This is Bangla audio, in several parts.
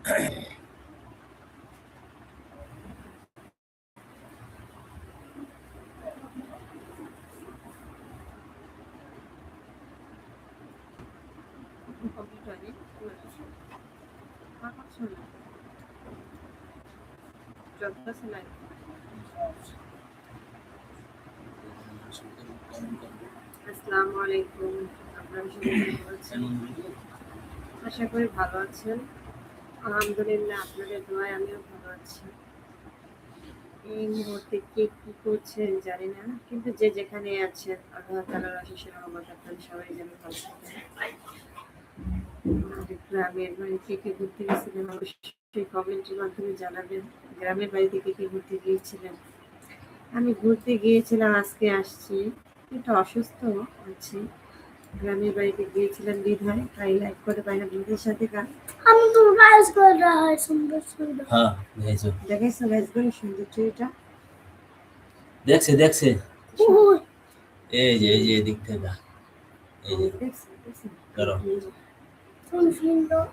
আসসালামু আলাইকুম। আপনারা সবাই কেমন আছেন? আশা করি ভালো আছেন। আলহামদুলিল্লাহ, আপনাদের দোয়ায় আমিও ভালো আছি। এই মুহূর্তে কে কি করছেন জানি না, কিন্তু যে যেখানে আছেন আল্লাহ তাআলার অশেষ রহমত আপনারা সবাই যেন ভালো থাকেন। আমাদের গ্রামের বাড়িতে কে ঘুরতে গেছিলেন অবশ্যই কমেন্টের মাধ্যমে জানাবেন। গ্রামের বাড়িতে কে ঘুরতে গিয়েছিলেন? আমি ঘুরতে গিয়েছিলাম, আজকে আসছি। একটু অসুস্থ আছি। গ্রামের বাড়িতে গিয়েছিলাম বিধায় তাই লাইভ করে পাই না বন্ধুদের সাথে আমি তো গাইস করে रहा है সুন্দর সুন্দর। হ্যাঁ দেখাইছো গাছগুলো সুন্দর এটা দেখছে ওই এই যে এদিক থেকে এই যে করো কোন সুন্দর।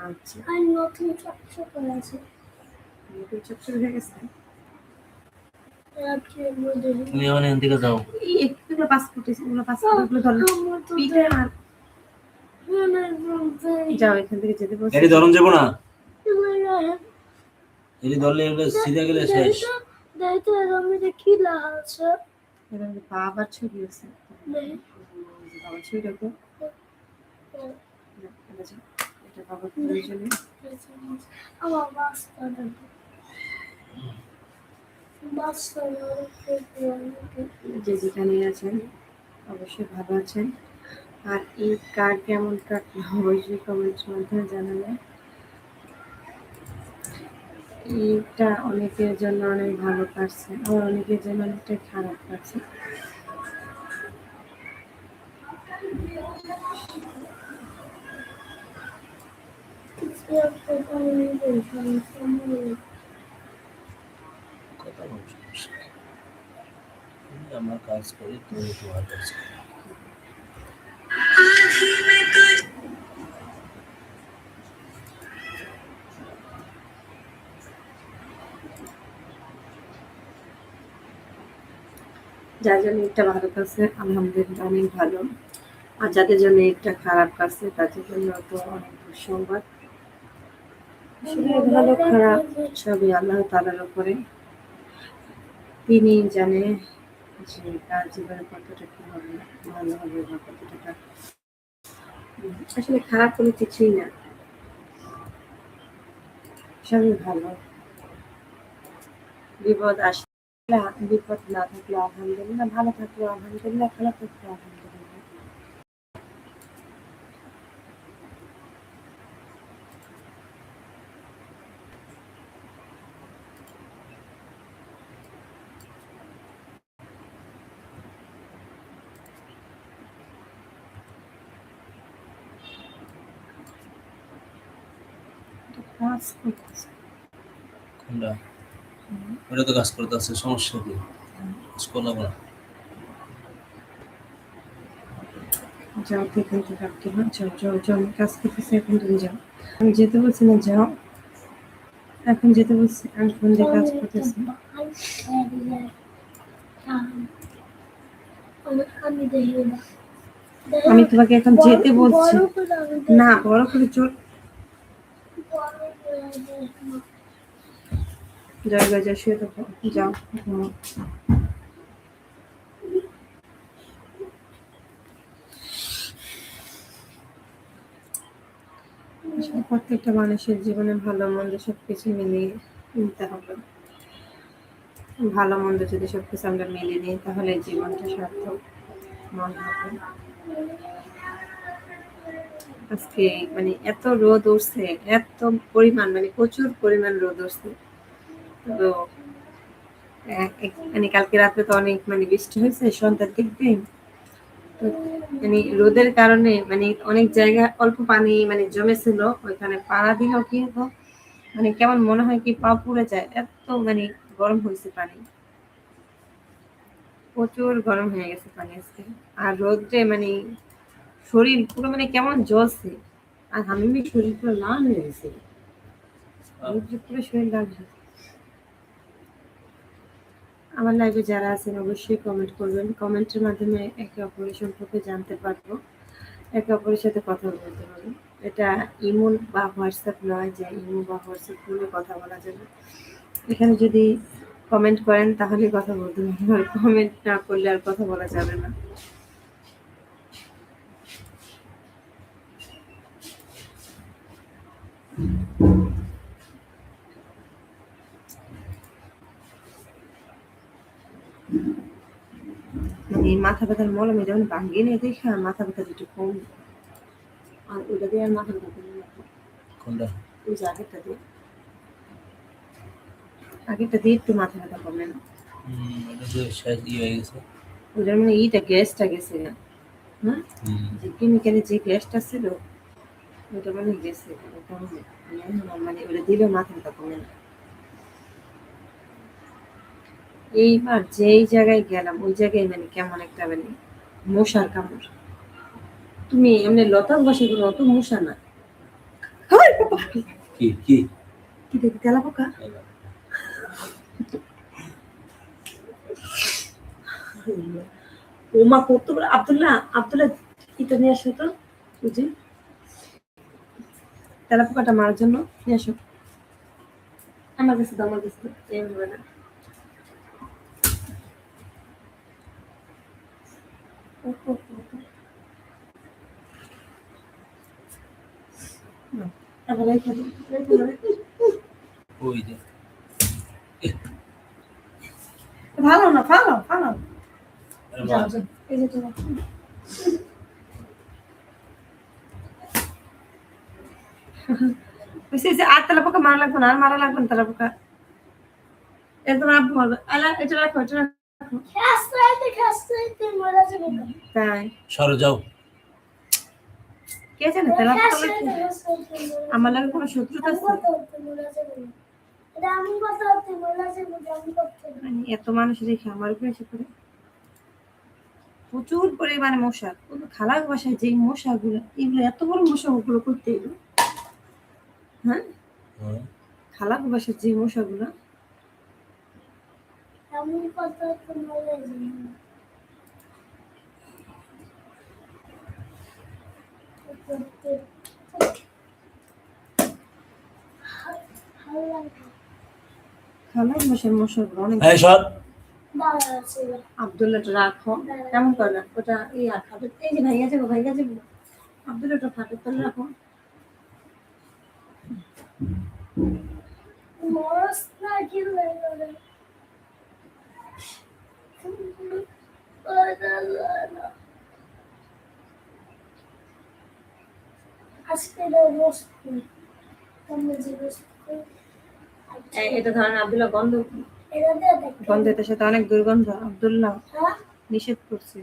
আচ্ছা, আর নতুন চকচক করে আছে। নতুন চকচক হয়ে গেছে। তুমি এখান থেকে যাও। এগুলো পাসপোর্ট এগুলো ধরো পিঠে আর যাও, এখান থেকে যেতে বলছি। এটি ধরন যাবো না, এটি ধরলে সিধা গেলে শেষ। দেখতে আমি দেখি আছে এখানে বাবার ছবি আছে। বাবার ছবি দেখো, এটা বাবার প্রয়োজনে আমার বাসটা দেখো। বাসটা যে যেখানে আছেন অবশ্যই ভালো আছেন। আর এই কার কেমন কাটলো অবশ্যই কমেন্টস মাধ্যমে জানাবেন। এটা অনেকের জন্য অনেক ভালো কাটছে, আবার অনেকের জন্য অনেকটা খারাপ কাটছে। আমার কাজ করি, তুমি তোমার কাজ করো। যার জন্য এটা ভালো কাছে আলহামদুলিল্লাহ অনেক ভালো, আর যাদের জন্য এটা খারাপ কাছে তাদের জন্য তো অনেক দুঃসংবাদ। ভালো খারাপ সবই আল্লাহ তাআলার উপরে, তিনি জানে যে তার জীবনে কতটা কি হবে, ভালো হবে বা কতটা। আসলে খারাপ কোনো কিছুই না, সবই ভালো। বিপদ আসলে বিপদ না থাকলে আলহামদুলিল্লাহ, ভালো থাকলে আলহামদুলিল্লাহ, খারাপ থাকলে আলহামদুলিল্লাহ। কাজ করতেছে কোনটা? ওটা তো কাজ করতে আছে, সমস্যা কি? কাজ করলাম না। যাও, এখান থেকে রাখতে না, যাও যাও যাও, আমি কাজ করতেছি, এখন তুমি যাও। আমি যেতে বলছি না, যাও এখন যেতে বলছি, আমি ফোন দিয়ে কাজ করতেছি। আমি তোমাকে এখন যেতে বলছি না, বড় করে চল। যাও যাও যাও, শুয়ে থাকো, যাও। প্রত্যেকটা মানুষের জীবনে ভালো মন্দ সবকিছু মিলিয়ে নিতে হবে। ভালো মন্দ যদি সবকিছু আমরা মিলিয়ে নিই তাহলে জীবনটা সার্থক মনে হবে। আজকে মানে এত রোদ উঠছে, এত পরিমাণ, মানে প্রচুর পরিমাণ রোদ উঠছে। তো মানে কালকে রাতে তো অনেক মানে বৃষ্টি হয়েছে সন্ধ্যার দিক দিয়ে। তো মানে রোদের কারণে মানে অনেক জায়গায় অল্প পানি মানে জমেছিল, ওইখানে পাড়া দিলেও কি হতো মানে কেমন মনে হয় কি পা পুড়ে যায়, এত মানে গরম হয়েছে পানি, প্রচুর গরম হয়ে গেছে পানি আজকে। আর রোদে মানে শরীর পুরো মানে কেমন জ্বলছে, আর আমি শরীর পুরো লাল হয়ে গেছে। পুরো শরীর লাগছে। আমার লাইভে যারা আছেন অবশ্যই কমেন্ট করবেন, কমেন্টের মাধ্যমে একে অপরের সম্পর্কে জানতে পারবো, একে অপরের সাথে কথা বলতে পারবো। এটা ইমো বা হোয়াটসঅ্যাপ নয় যে ইমো বা হোয়াটসঅ্যাপ ফোনে কথা বলা যাবে। এখানে যদি কমেন্ট করেন তাহলে কথা বলতে হবে, আর কমেন্ট না করলে আর কথা বলা যাবে না। মানে মাথা ব্যথার মলম এটা মানে ভাঙিয়ে নিয়ে দেখা মাথা ব্যথা একটু কম, আর ওইটা দিয়ে আর মাথা ব্যথা কমে না। কোনটা? ওই যে আগেরটা দিয়ে একটু মাথা ব্যথা কমে না। এটা তো শেষ হয়ে গেছে। ওটার মানে গ্যাসটা গেছে না। হ্যাঁ, যে কেমিক্যালি যে গ্যাসটা ছিল ওটা মানে গেছে, ওটা মানে ওটা দিলেও মাথা ব্যথা কমে না। এইবার যেই জায়গায় গেলাম ওই জায়গায় মানে কেমন একটা মানে মশার কামড়। তুমি এমনি লতার বসে কোনো অত মশা না। কি কি কি দেখি তেলা পোকা? ও মা কত বড়! আব্দুল্লাহ এটা নিয়ে আসো তো, বুঝি তেলা পোকাটা মারার জন্য নিয়ে আসো। আমার কাছে তো এম হবে না। ওই যে ভালো না, ভালো ভালো। আরে বাবা, এই যে তোমার আর তেলা পোকা মারা লাগবে না, আর মারা লাগবে না তেলা পোকা। এটা তোমার আব্বু মারবে। আলা এটা রাখো, এটা রাখো। তাই সরো যাও। কে জানে তেলা পোকা লাগে? আমার লাগে কোনো শত্রুতা আছে? মানে এত মানুষ রেখে আমার উপরে এসে পড়ে। প্রচুর পরিমাণে মশা। কিন্তু খালার বাসায় যে মশাগুলো, এগুলো এত বড় মশা ওগুলো করতে এগুলো। হ্যাঁ, খালার বাসায় যে মশাগুলো, খালার বাসায় মশাগুলো অনেক। এই সর। আব্দুল্লাহটা রাখো, কেমন করে রাখো ওটা? এই আর খাবে, এই যে ভাইয়া যাবো, ভাইয়া যাবো। আব্দুল্লাহটা খাটের তলে রাখো। এটা ধরেন আব্দুল্লাহ গন্ধ এটার সাথে অনেক দুর্গন্ধ। আব্দুল্লাহ নিষেধ করছি,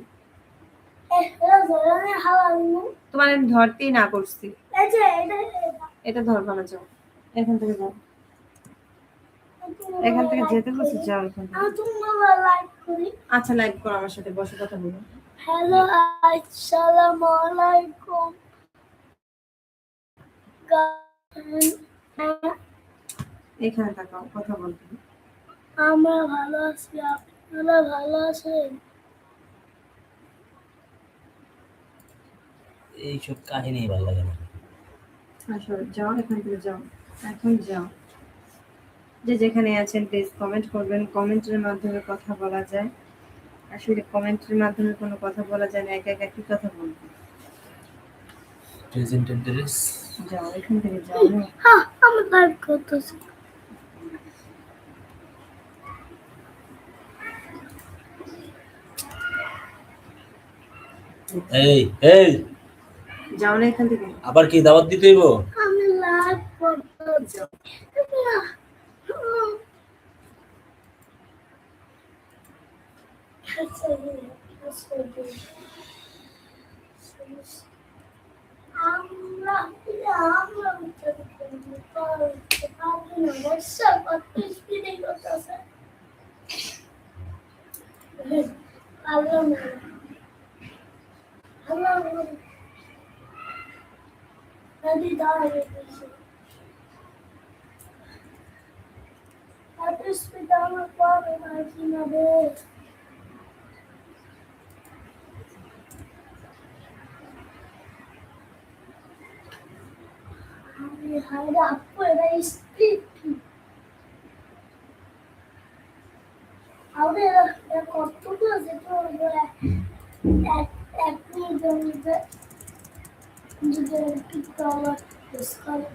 তোমার আমি ধরতেই না করছি। এটা ধরবা না, যাও এখান থেকে, যাও এখান থেকে যেতে বলছি, যাও এখান থেকে। আচ্ছা লাইক করো আমার সাথে, বসে কথা বলো। হ্যালো, আসসালামু আলাইকুম। এখানে তাকাও, কথা বলতে। আমরা ভালো আছি, আপনারা ভালো আছেন? এইসব কাহিনী ভালো লাগে না। আসলে যাও এখান থেকে, যাও এখন যাও। যে যেখানে আছেন প্লিজ কমেন্ট করবেন, কমেন্টের মাধ্যমে কথা বলা যায়। আসলে কমেন্টের মাধ্যমে কোনো কথা বলা যায় না, একা একা কি কথা বলবো। যাও এখান থেকে, যাও। আমি লাইভ করতেছি। এই এই যাও না এখান থেকে। আবার কি দাওয়াত দিতে হইব? আমি লাইভ করতেছি। আমরা এত স্পিড আমার পাবে না কিভাবে আমি হাইরা আপু এটা স্পিড আবে কতটুকু আছে তো এক এক মিনিটের মধ্যে যদি একটু আমার করে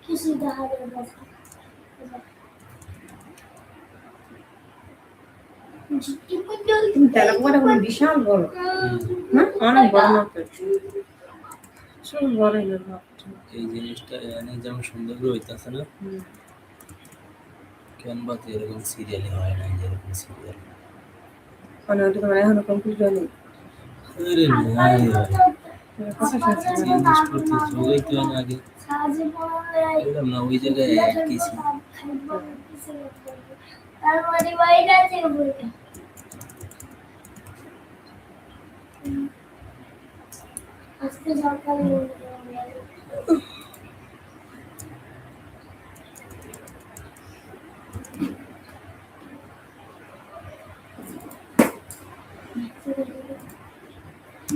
কিছু দেখা যাবে না তুমি তেলাপোকাটা কোনো বিশাল বড়, হ্যাঁ অনেক বড় মাপে, সব বড় হলো ভাবটা। এই জিনিসটা এনে যেমন সুন্দর করে হইতেছে না, কেন বা তো এরকম সিরিয়ালে হয় না, যেরকম সিরিয়াল। মানে ওটা তোমার এখনো কমপ্লিট হয়নি। আরে নাই হয়, কথা শুনছি জিনিসপত্র চলেই তো হয় না আগে, এরকম না ওই জায়গায় আটকেছি। তারপরে বাইরে আছে বলতে আজকে সকালে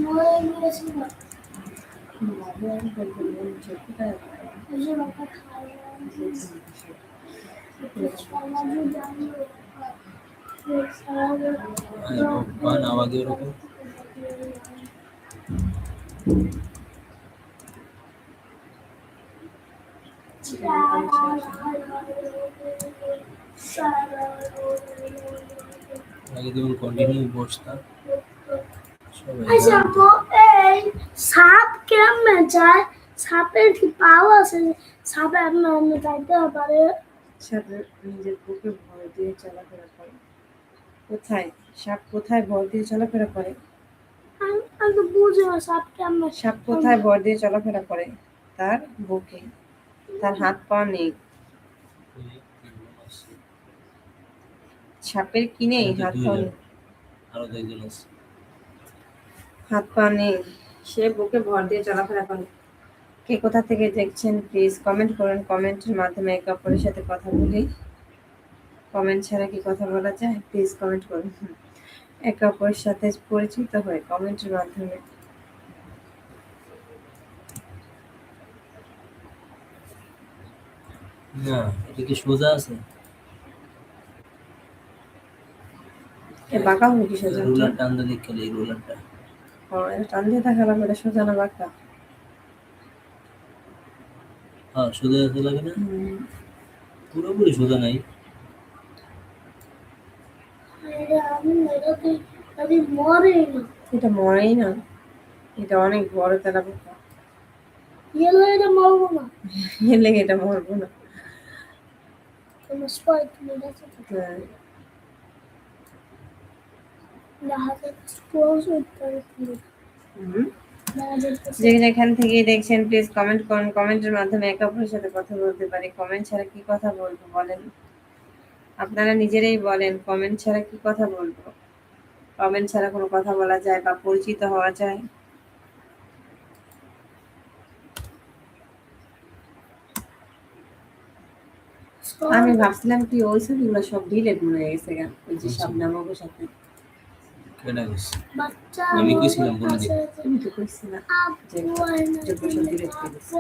মই গেছি না যে বাবা খায় সালাদু জানি সালাদু বান আওয়াজে ওরকম আগে যেমন কন্টিনিউ বসতাম সবাই আচ্ছা তো এই সাপ কেমনে যায় সাপের কি পাও আছে সাপে আপনার অন্য যাইতে পারে সাথে নিজের বুকে ভর দিয়ে চলাফেরা করে। কোথায় সাপ কোথায় ভর দিয়ে চলাফেরা করে? আমি তো বুঝি না সাপ কেমনে সাপ কোথায় ভর দিয়ে চলাফেরা করে? তার বুকে। তার হাত পা নেই। সাপের কি নেই? হাত পা নেই। আরো দুইজন আছে, হাত পা নেই, সে বুকে ভর দিয়ে চলাফেরা করে। কে কোথা থেকে দেখছেন প্লিজ কমেন্ট করুন। কমেন্টের মাধ্যমে একে অপরের সাথে কথা বলি। কমেন্ট ছাড়া কি কথা বলা যায়? প্লিজ কমেন্ট করুন। একে অপরের সাথে পরিচিত হয়ে কমেন্টের মাধ্যমে। না এটা কি সোজা আছে? এ বাঁকা হবে কি সোজা? রুলার টান দিয়ে দেখলে এই রুলারটা এটা টান দিয়ে দেখালাম, এটা সোজা না বাঁকা? হ্যাঁ সোজা আছে লাগে না, পুরোপুরি সোজা নাই। আমি এটাতে আমি মরে না এটা মরেই না, এটা অনেক বড় তেলা পোকা। ইয়েলো এটা মরবো না এর লেগে এটা মরবো না। তোমার স্পাই তুমি দেখো হ্যাঁ, লাহাতে স্পোর্টস উঠতে হুম। যে যেখান থেকে দেখছেন প্লিজ কমেন্ট করুন। কমেন্টের মাধ্যমে একে অপরের সাথে কথা বলতে পারি। কমেন্ট ছাড়া কি কথা বলবো বলেন? আপনারা নিজেরাই বলেন কমেন্ট ছাড়া কি কথা বলবো? কমেন্ট ছাড়া কোনো কথা বলা যায় বা পরিচিত হওয়া যায়? আমি ভাবছিলাম কি ওই ছবিগুলো সব ডিলেট মনে হয়ে গেছে কেন, ওই যে শাবনাম আপুর সাথে। কেডা গেছে? বাচ্চা আমি কইছিলাম বলে দিই। তুমি তো কইছি না যে সব ডিলেট করে দিছি।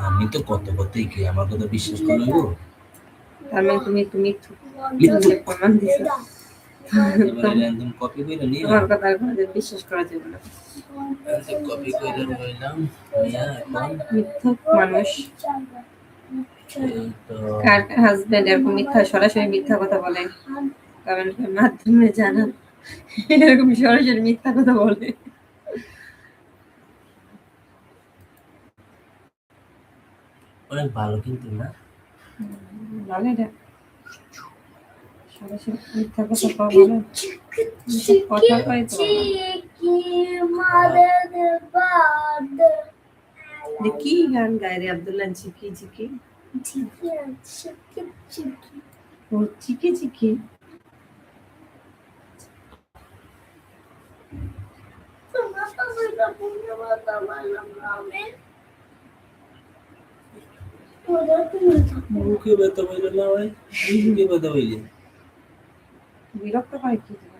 আমি তো কত কথাই কি আমার কথা বিশ্বাস করলো গো। তার মানে তুমি মিথ্যে প্রমাণ দিছো। এবারে একদম কপি কইরা নিয়ে তোমার কথা কোনোদিন বিশ্বাস করা যাবে না। একদম কপি কইরা রইলাম নিয়া এখন মিথ্যুক মানুষ। এই তো কার হাজবেন্ড এরকম মিথ্যা সরাসরি মিথ্যা কথা বলে? কমেন্টের মাধ্যমে জানান এরকম সরাসরি মিথ্যা কথা বলে। অনেক ভালো কিন্তু না, ভালো এটা সরাসরি মিথ্যা কথা বলে। কথা কয় তো যে কি গান গায় রে আব্দুল্লাহ? ঝিকি ঝিকি, ও চিকি চিকি। ওদের তুমি থাকো। মুখে ব্যথা পাইলে না ভাই, মুখে ব্যথা পাইলে বিরক্ত করে কি দিবে?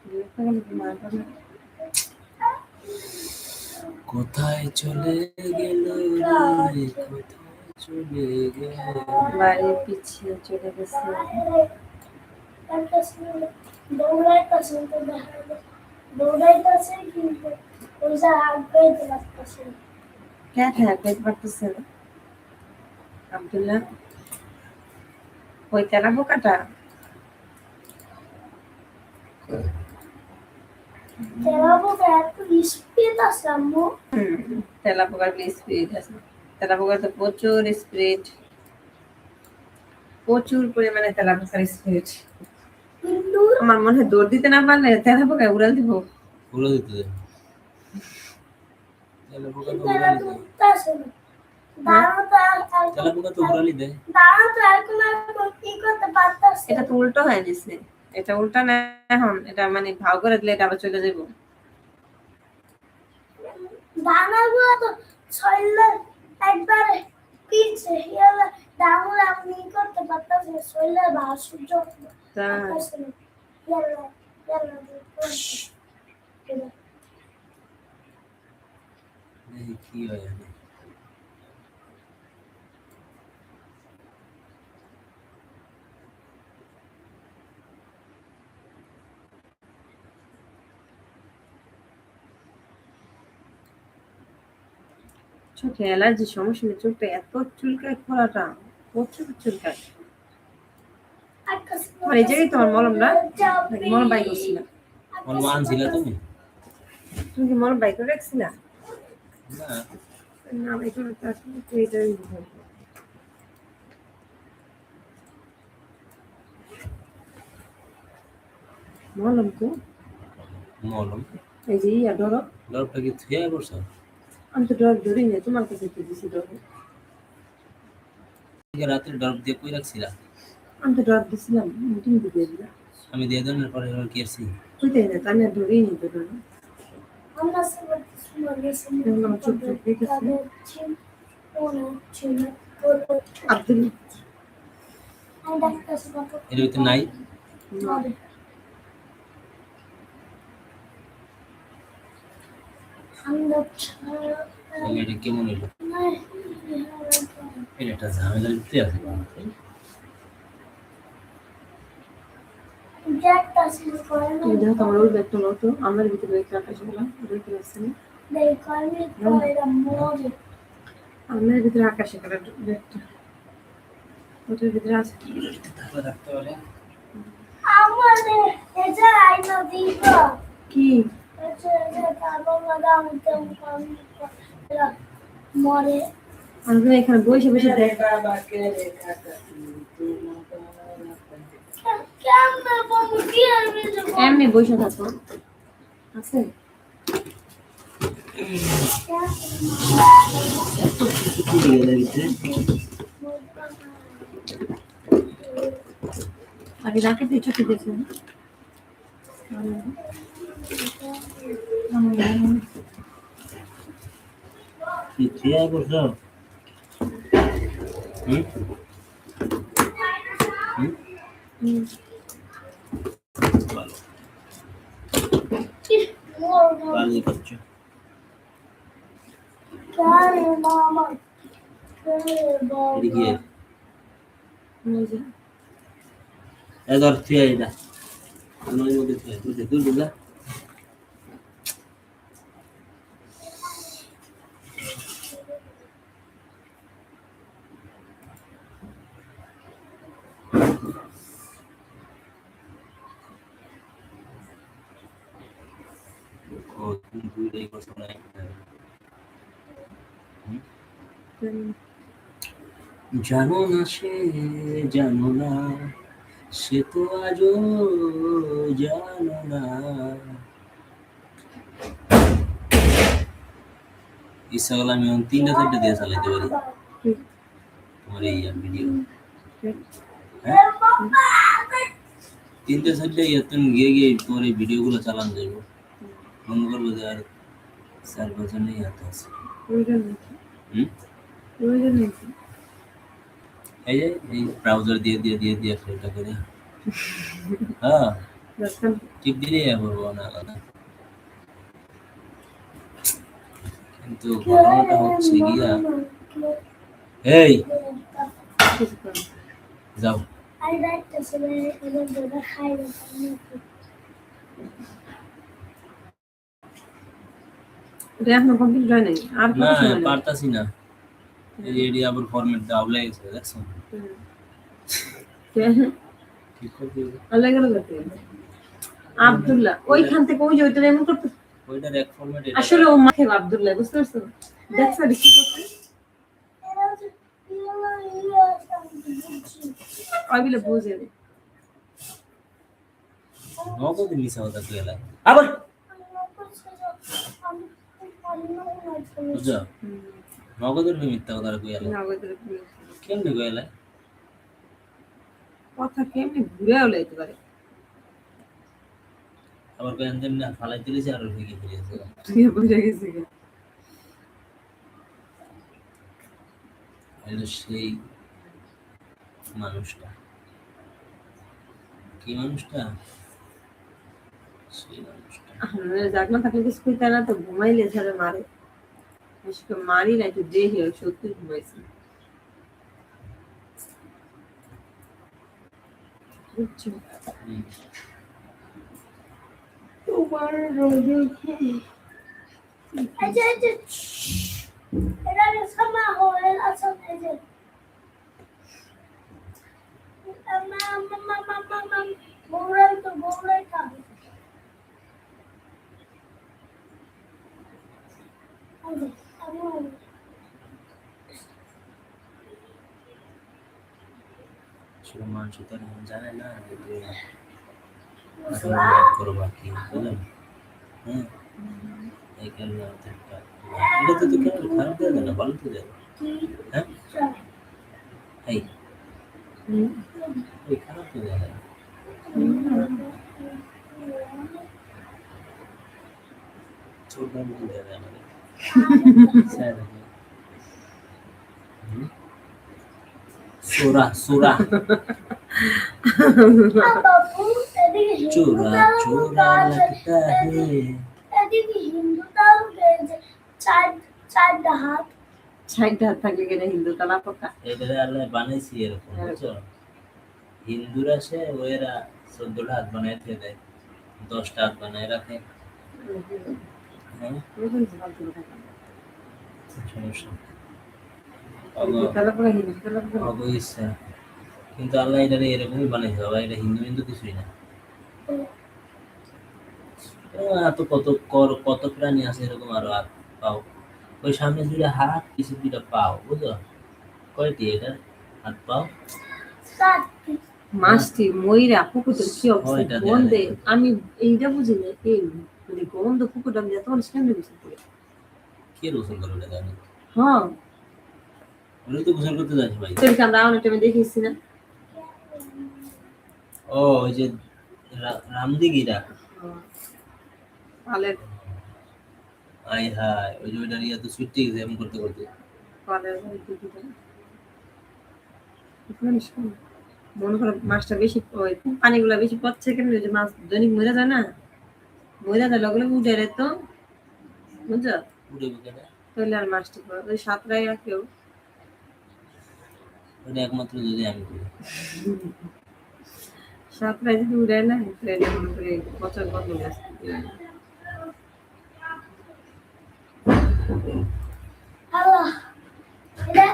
বিরক্ত করলে কি মার পাবে? কোথায় চলে গেল রে, কোথায় চলে গেল? বাড়ি পিছিয়ে চলে গেছে। একটা ছেলে দৌড়াইতেছে তো দেখা যায় দৌড়াইতেছে কিন্তু ওই যে আগাইতে লাগতেছে কে হ্যাঁ পেতে পারতেছে না আব্দুল্লাহ। ওই তেলা পোকাটা তেলাবো এত স্পিড আছে আম্মু তেলা পোকার স্পিড আছে। তেলা পোকার তো প্রচুর স্পিড, প্রচুর পরিমাণে তেলা পোকার স্পিড। কিন্তু আমার মনে হয় দৌড় দিতে না পারলে তেলা পোকায় উড়াল দিব। উড়ে দিতে দেয়। তেলা পোকা তো তেলা উড়ালি তো দেয়। উঠতেছে না দাঁড়ানো তো তেলা পোকা তো উড়ালি দেয়। দাঁড়ানো তো এখন কি করতে পারতেছে এটা তো উল্টো হয়ে গেছে, এটা উল্টা না এখন, এটা মানে ভাও করে দিলে এটা আবার চলে যাবো। দানাগুলো তো শরীরে একবারে পিছে ইয়ালা দানাগুলো আমি করতে পারতেছি না শরীরে বা সহ্য তাই করতেছে না ইয়ালা ইয়ালা দেখি কি হয় আমি। চোখে অ্যালার্জি সমস্যা নেই, চোখটা এত চুলকায়, খোলাটা প্রচুর চুলকায়। আমার এই জায়গায় তোমার মলম না, নাকি মলম বাই করছিলাম? মলম আনছিলা তুমি? তুমি কি মলম বাই করে রাখছিলা? না, না বাই করে তো আসলে তো এটাই বুঝাবো। মলম তো মলম এই যে ইয়া ধরো, ডরটা কি থুয়া করছো? আমি তো ডর ধরি না, তোমার কাছে তো দিছি ডর। রাতে ডর দিয়ে কই রাখছিলা? আমি তো ডর দিছিলাম, তুমি তো দিয়ে দিলা। আমি দিয়ে দেওয়ার পরে এবার কি আসছি? বুঝতেই না, আমি আর ধরেই নি তো ডর। আমরা সবাই গেছি আমার চোখ চোখ দেখেছি। তাদের ছিল আব্দুল আমি ডাক্তার কত এর ভিতরে নাই? তাহলে এটা কেমন হইলো? এটা একটা ঝামেলার ভিতরে আছে। তুমি দেখো তোমার ওই ব্যাগটা নাও তো, আমার ভিতরে ব্যাগটা রাখা ছিল, দেখতে পাচ্ছি না। আমার ভিতরে আকাশে কালার ব্যাগটা, ওটার ভিতরে আছে। তাহলে রাখতে পারে। কি মরে আমি এখানে বসে বসে দেখ, এমনি বসে থাকো আছে। আগে রাখে দিয়ে ছুটি দিয়েছে। কি থিয়া করছো? হুম হুম ভালো ভালো করছো। এদিকে এবার থিয়া এটা নয় মধ্যে থিয়া বুঝে দূর বুঝা। ও তুমি দুইটাই করছো না একটা? জানো না সে, জানো না সে তো আজও জানো না। ইচ্ছা করলে আমি এখন 3টা 4টা দিয়ে চালাইতে পারি তোমার এই ভিডিও। হ্যাঁ 3টা 4টা তুমি গিয়ে গিয়ে তোমার এই ভিডিও গুলো চালানো যাবো। মনে করবো যে আর 4 বছর নেই হাতে আছে। হুম প্রয়োজন নেই তো। এই যে এই ব্রাউজার দিয়ে সেটা করে হ্যাঁ দরকার টিপ দিলে করবো না কথা কিন্তু ঘটনাটা হচ্ছে গিয়া এই কিছু করে না। যাও I like to say the high. এটা এখনো কমপ্লিট হয় নাই, আর কত না সময় লাগবে? পারতাছি না এই যে এডি আবার ফরম্যাট দাও লাগছে দেখছো হুম। কে? ঠিক করে দিও আল্লাহ গেল করতে আব্দুল্লাহ ওইখান থেকে ওই যে ওইটা এমন করতে ওইটার এক ফরম্যাট এটা আসলে ও মাখে আব্দুল্লাহ, বুঝতে পারছো? দেখছো কি করতে ওই বলে বুঝে নে। নগদ মিশা কথা তুই এলাই আবার বুঝছো নগদের মিথ্যা কথা কই এলাই না ওইটার কেমনে কই এলাই কথা কেমনি ঘুরে লাইতে পারে। আবার কই আনতেন না ফালাই দিলেছে আর ওই কি ফিরেছে তুই বুঝে গেছি গা। এটা সেই মানুষটা কি মানুষটা সেই মানুষটা জাগনা থাকলে কিছু কইতে না তো ঘুমাইলে ছাড়া মারে। আজকে মারি না একটু দেখি সত্যি ঘুমাইছি। বুঝছো? হুম। তোমার রোদে আসলে মানুষ তো আর জানে না যে তুমি এখন লাইভ করবা কি বুঝলেন হ্যাঁ এই কারণে আমাদের একটা এটা তো কেমন খারাপ দেওয়া যায় না ভালো তো দেয় হ্যাঁ এই এই খারাপ তো দেওয়া যায় না। ছোট দাম তো দেওয়া যায় আমাদের স্যার সোরা সোরা चोरा चोरा लगता है সাইডটা হাত থাকলে কিনা হিন্দু তালা পকা এটা আল্লাহ বানাইছি এরকম বুঝছো হিন্দুরা সে ওরা 14টা হাত বানায় দেয় 10টা হাত বানায় রাখে হ্যাঁ সমস্যা তালা পকা হিন্দু তালা পকা অব ইচ্ছা কিন্তু আল্লাহ এটা এরকমই বানাইছে বাবা এটা হিন্দু হিন্দু কিছুই না এত কত প্রাণী আছে এরকম আরো হাত পাও ওই সামনে দুইটা হাত কিছু দুইটা পাও বুঝছো কয়টি এটা হাত পাও মাছটি ময়রা পুকুরের কি অবস্থা ওইটা দেয়া গন্ধে যায়। আমি এইটা বুঝি না এই মানে গন্ধ পুকুরটা আমি এত মানুষ কেমনি বুঝতে পারি কে গোসল করে ওটা জানি হ্যাঁ ওটা তো গোসল করতে যাচ্ছি ভাই সেদিকে আমরা অনেক টাইমে দেখেছি না ও ওই যে রামদিঘিটা পালের আই হাই ওই যে ওইটা নিয়ে তো সুইট গেছে এমন করতে করতে পালের মনে করো মাছটা বেশি ওই পানিগুলা বেশি পড়ছে কেন ওই যে মাছ দৈনিক মরে যায় না মরে যায় লগে লগে উঠে তো বুঝছো উঠে বুকেটা তাহলে আর মাছটি পড়ে ওই সাঁতরাই আর কেউ ওটা একমাত্র যদি আমি করি সাঁতরাই যদি উড়ে না তাহলে মনে করি বছর বন্ধ মাছ Allah. এটা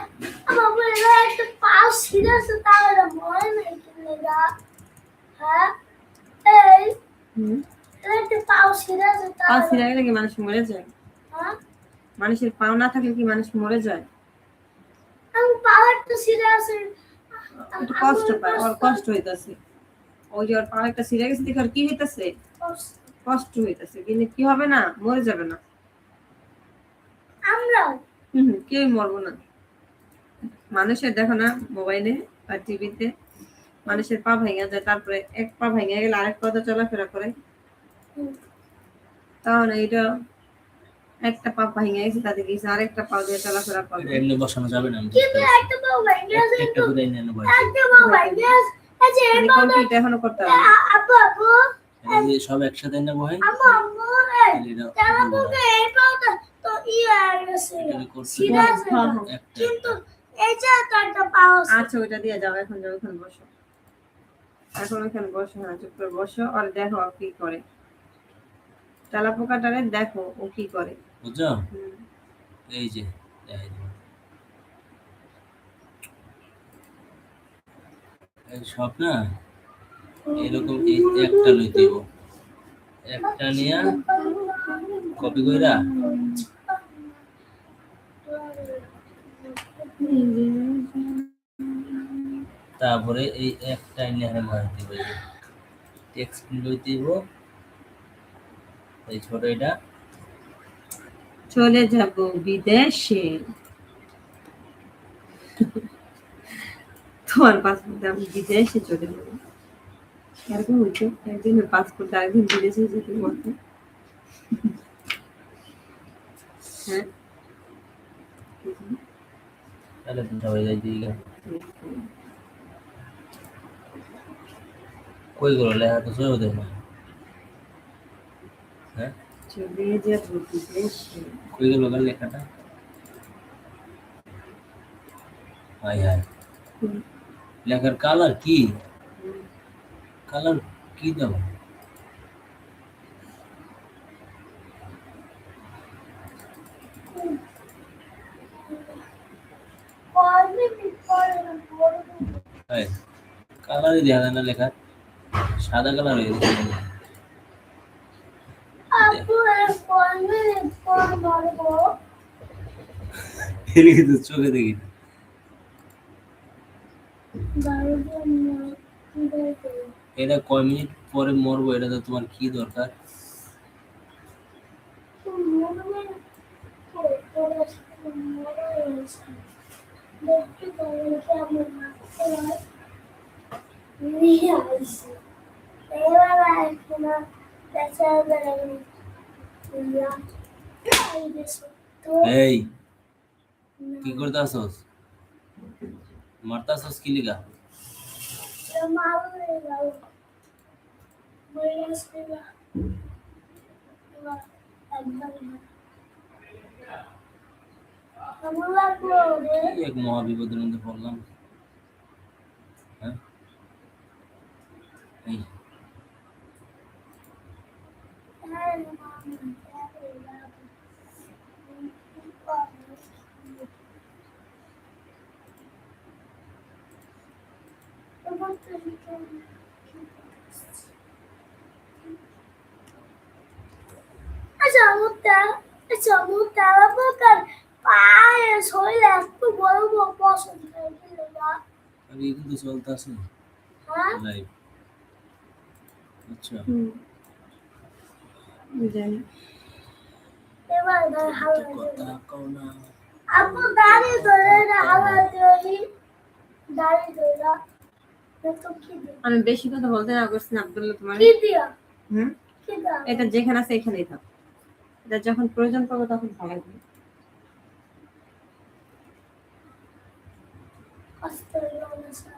আমার বলে একটা পাও সিরিয়াস তাহলে মনে নেই কিনা হ্যাঁ এই একটা পাও সিরিয়াস পা তাহলে ছিঁড়ে গেলে কি মানুষ মরে যায় হ্যাঁ মানুষের পাও না থাকলে কি মানুষ মরে যায় আমি পাও একটা সিরিয়াস একটু কষ্ট পায় ওর কষ্ট হইতাছে ওই যে ওর পা একটা ছিঁড়ে গেছে দেখে ওর কি হইতাছে কষ্ট হইতাছে কিন্তু কি হবে না মরে যাবে না আমরাও কেউ মরবো না মানুষের দেখো না মোবাইলে আর টিভিতে মানুষের পা ভেঙে যায় তারপরে এক পা ভেঙে গেলে আরেক পা তো চলাফেরা করে তাহলে এটা একটা পা ভেঙে গেছে, তাতে গেছে আরেকটা পা দিয়ে চলাফেরা এটা করবে। এমনি বসানো যাবে না, আমি বুঝতে কিন্তু পারছি। একটা পাও ভেঙে গেছে, একটা কিন্তু করে এনে নেবো। একটা পাও ভেঙে গেছে। এই যে এই মানে পাওটা কমপ্লিট এখনো করতে হবে। আপু আপু এটা যে সব একসাথে নেবো হয়, আম্মু আম্মু তাহলে এটা তারা করবো বলতে না। এই পাওটা তো হয়ে গেছে, এটা করতে সিধা হ্যাঁ, সিধা, হ্যাঁ। একটা কিন্তু একটা। এই যে তো একটা পাও আছে। আচ্ছা ওইটা দিয়ে যাও, এখন যাও, এখানে বসো, এখন এখানে বসো, হ্যাঁ চুপ করে বসো, আর দেখো ও কি করে, তেলা পোকাটারে দেখো ও কি করে। বুঝছো? হুম। এই যে দেখাই দিবো। এই সব না এরকম এই একটা লই দিব, একটা নিয়া কপি কইরা তারপরে এই একটা নিয়ে মার দিব। এই যে টেক্সট লই দিব, এই ছোট এটা চলে যাব বিদেশে, তোমার পাসপোর্ট আমি বিদেশে চলে যাবো, এরকম হইতো একদিন পাসপোর্ট আরেকদিন বিদেশে যেতে বলতো। হ্যাঁ তাহলে তো সবাই যাই দিই। কই গেল লেখা তো সই হতে না। হ্যাঁ চলে যাব বিদেশে। কই গেল লেখাটা? হাই হাই, হুম, লেখার কালার কি? হুম। কালার কি দেব? হাই কালারই দেখা যায় না লেখা, সাদা কালার হয়ে গেছে। আপু পড়বে পড়বো এদিকে তো চোখে দেখি না। এটা কয় মিনিট পরে মরবো, এটা তো তোমার কি দরকার? এই কি করতে আসোস? মারতে আসোস কি লিগা? কি এক মহাবিপদের মধ্যে পড়লাম। হ্যাঁ এই পায়ে শরীরে একটু বড় বড় পছন্দ আমি কিন্তু চলতে আসি হ্যাঁ লাইভ। আচ্ছা হুম, জানি। এবার তুমি হাওয়া তো কথা কও না। আপু দাড়ি ধরে হাওয়া তৈরি দাড়ি ধরে তো কি দিয়া আমি বেশি কথা বলতে না করছি না আব্দুল্লাহ তোমার। কি দিয়া হুম, কি দিয়া এটা যেখানে আছে এখানেই থাক, এটা যখন প্রয়োজন পড়বে তখন ভাগাই দিবে। আস্তে আস্তে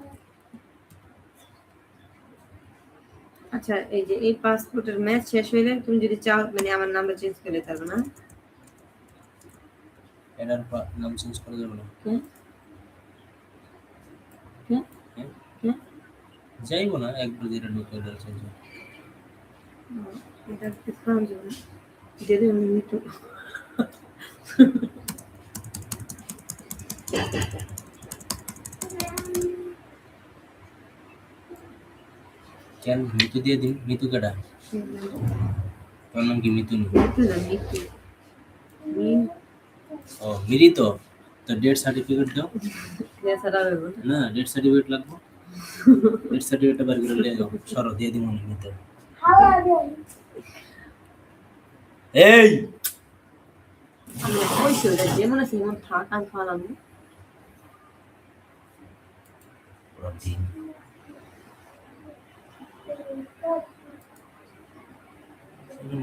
আচ্ছা এই যে এই পাসপোর্টের ম্যাচ শেষ হইলে তুমি যদি চাও মানে আমার নামটা চেঞ্জ করে দিতে পারবে না? এটার নাম চেঞ্জ করে দেবো না। কে কে হ্যাঁ কে? যাইবো না, একবার যেটা ঢুকে ওটা চেঞ্জ হবে। এটা কিছু করা যাবে না, যদি আমি মৃত্যু। কেন মিতু দিয়ে দিন? মিতু কেটা? তোর নাম কি মিতু? মৃত্যু না মৃত্যু। ও মিরিত। তো ডেথ সার্টিফিকেট দাও। নেশাটা হইব না। না ডেথ সার্টিফিকেট লাগবে, ডেথ সার্টিফিকেটটা বার করে নিয়ে যাও, সরো দিয়ে দিব না নিতে। হাওয়া দেয় এই আমি কইছি ওটা যেমন আছে এমন থাক, আমি খাওয়ালাম না। প্রোটিন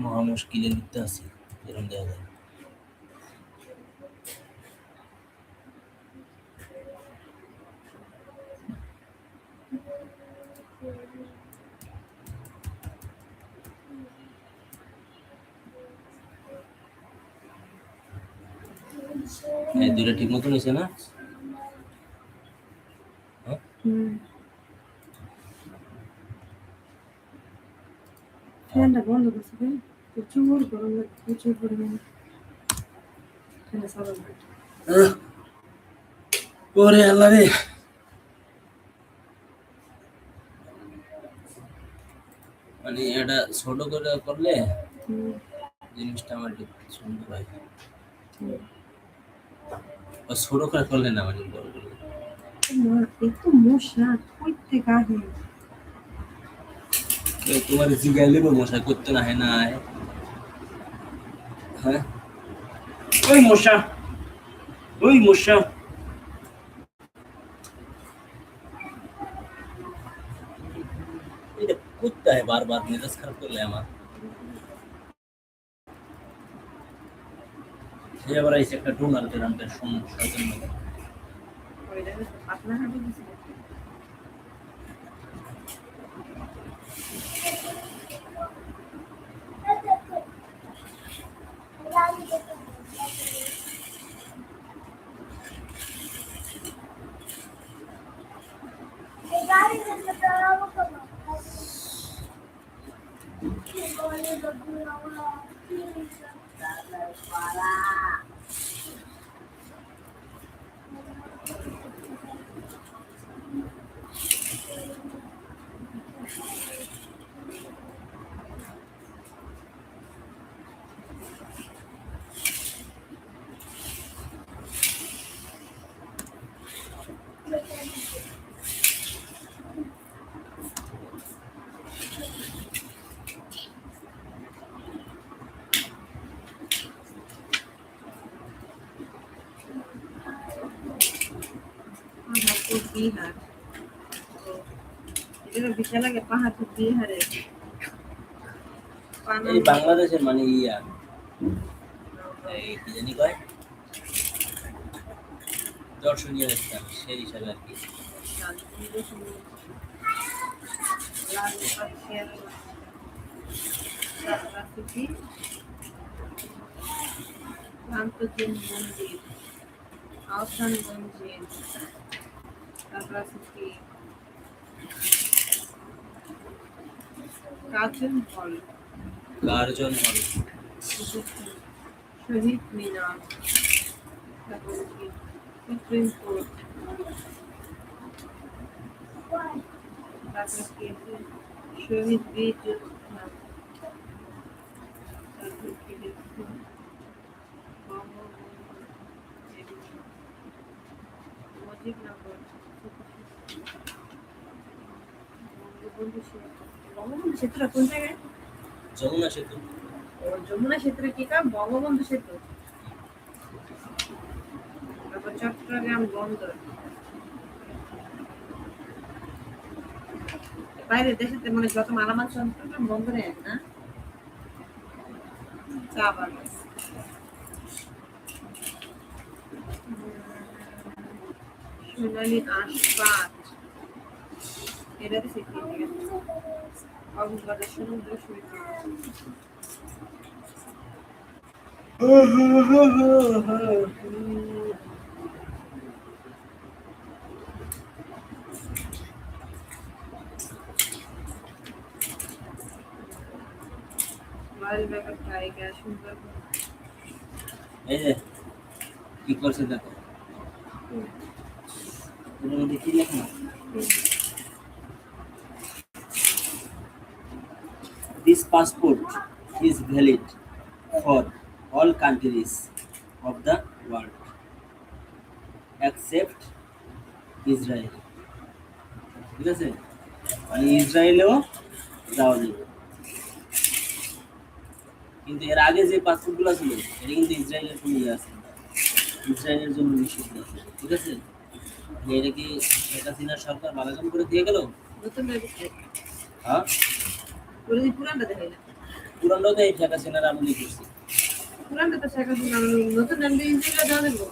মহা মুশকিলের ভিতরে আছে, এরকম দেখা যায়। এই দুইটা ঠিক মতো নিছে না? হ্যাঁ? ফ্যানটা বন্ধ করছে ভাই, প্রচুর গরম লাগে, প্রচুর পরিমাণে। ফ্যানটা চালু করে। ওরে আল্লাহ রে, মানে এটা ছোট করে করলে জিনিসটা আমার একটু সুন্দর হয়। ও ছোট করে করলে না, মানে বড় করলে। একটু মশা কইতে গাহে। তোমার জিগাইলে মশা করতে না হয় না? হ্যাঁ, ওই মশা, ওই মশা। এটা করতে হয় বারবার, মেজাজ খারাপ করলে আমার। সে আবার এসে একটা ডোনার গ্রামটা সমস্যার জন্য। ওইটা পাতলা হাঁটু দিছে। পাহাড়পুর বিহার, এটা বিশাল লাগে। পাহাড়পুর বিহারে এই বাংলাদেশের মানে ইয়া এই কি জানি কয় দর্শনীয় স্থান, সেই হিসাবে আর কি। শান্তদিন মন্দির, আহসান মঞ্জিল, তারপর আছে কি কাজল হল, কার্জন হল, শহীদ মিনার, তারপর কি সুপ্রিম কোর্ট, তারপর কি শহীদ বীর যোদ্ধা, তারপর কি মুজিবনগর, বঙ্গবন্ধু সেতুটা কোন জায়গায়? যমুনা সেতু। যমুনা সেতুর কি কাম? বঙ্গবন্ধু সেতু। তারপর চট্টগ্রাম বন্দর। বাইরে দেশেতে মানে যত মালামাল চট্টগ্রাম বন্দরে আসে না? চা বাগান, সোনালী আশপাত, এটা তো সিটি কক্সবাজার সমুদ্র সৈকত। লালবাগ টাইগার, সুন্দরবন। এই যে কি করছে দেখো, এর মধ্যে কি লেখা? This passport is valid for all countries of the world except Israel. ঠিক আছে, মানে ইসরায়েলেও যাওয়া যাবে, কিন্তু এর আগে যে পাসপোর্টগুলো ছিল এটা কিন্তু ইসরায়েলের কোনো ইয়ে আছে, ইসরায়েলের জন্য নিষিদ্ধ আছে। ঠিক আছে, এটা কি শেখ হাসিনার সরকার ভালো কাম করে দিয়ে গেল? নতুন ব্যবস্থা হ্যাঁ, পুরানটা দেখাই না। পুরানটাও তো এই শেখ হাসিনার আমলি করছে। পুরানটা তো শেখ হাসিনা, নতুন ইন্ডিয়া দেওয়া দেবো।